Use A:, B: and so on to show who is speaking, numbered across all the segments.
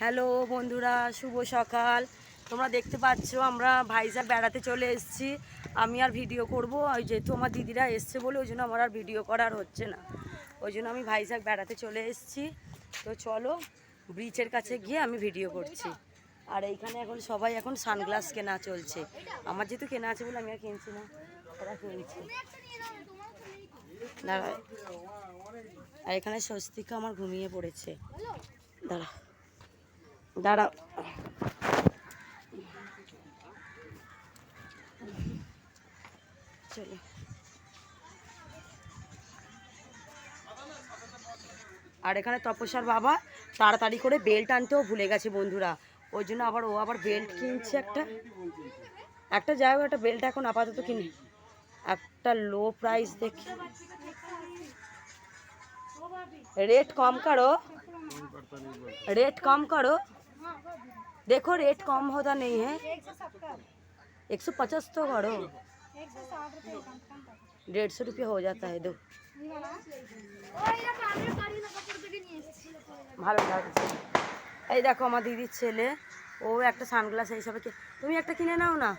A: Hello বন্ধুরা, শুভ সকাল। তোমরা দেখতে পাচ্ছ আমরা ভাইজাগ বেড়াতে চলে এসেছি। আমি আর ভিডিও করব ওই যেহেতু আমার দিদিরা এসছে বলে ওই জন্য আমার আর ভিডিও করার হচ্ছে না, ওই জন্য আমি ভাইজাগ বেড়াতে চলে এসেছি। তো চলো ব্রিজের কাছে গিয়ে আমি ভিডিও করছি। আর এইখানে এখন সবাই এখন সানগ্লাস কেনা চলছে। আমার যেহেতু কেনা আছে বলে আমি আর কিনছি না, ওরা কিনছে। দাঁড়া, আর এখানে স্বস্তিকা আমার ঘুমিয়ে পড়েছে। দাঁড়া দাঁড়া, চলো। আর এখানে তপস্যার বাবা তাড়াতাড়ি করে বেল্ট আনতেও ভুলে গেছে বন্ধুরা, ওই জন্য ও আবার বেল্ট কিনছে একটা যাই হোক, একটা বেল্ট এখন আপাতত কিনে একটা লো প্রাইস দেখি। रेट कम करो, देखो रेट कम होता नहीं है। 150 तो करो, 150 रुपये हो जाता है। दो ভালো লাগছে। এই দেখো আমার দিদির ছেলে, ও একটা সানগ্লাস এই সবে। তুমি একটা কিনে নাও না।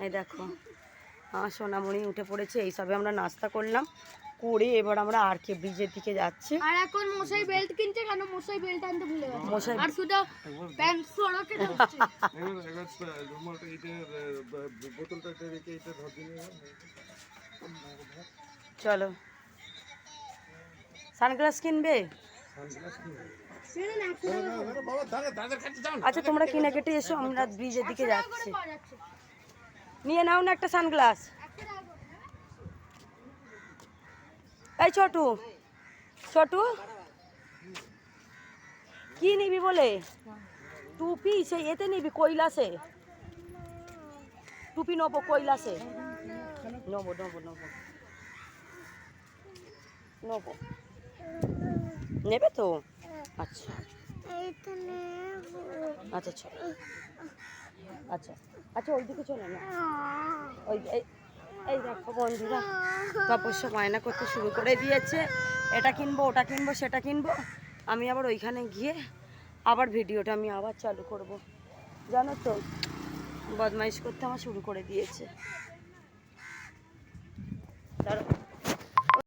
A: এই দেখো আমার সোনামণি উঠে পড়েছে। এই সবে আমরা নাস্তা করলাম করে এবার আমরা আর কে ব্রিজের দিকে যাচ্ছি।
B: আর এখন মশাই বেল্ট কিনছে কেন? মশাই বেল্ট আনতে ভুলে গেছে। মশাই আর শুধু প্যান্ট সরকে যাচ্ছে।
A: চলো সানগ্লাস কিনবে? আচ্ছা তোমরা কিনে কেটে এসো, আমরা ব্রিজের দিকে যাচ্ছি। নিয়ে নাও না একটা সানগ্লাস। এই ছোটু ছোটু কি নিবি বলে? টুপি সেই এতে নিবি, কৈলাসে টুপি নেবো, কৈলাসে নেবো নেবো নেবো নেবো। নেবে তো? আচ্ছা আচ্ছা চলো, আচ্ছা আচ্ছা ওইদিকে চলো না। ওই এই দেখো বন্ধুরা, তপস্যা বায়না করতে শুরু করে দিয়েছে, এটা কিনবো ওটা কিনবো সেটা কিনবো। আমি আবার ওইখানে গিয়ে আবার ভিডিওটা আমি আবার চালু করব, জানো তো বদমাইশ করতে আমার শুরু করে দিয়েছে।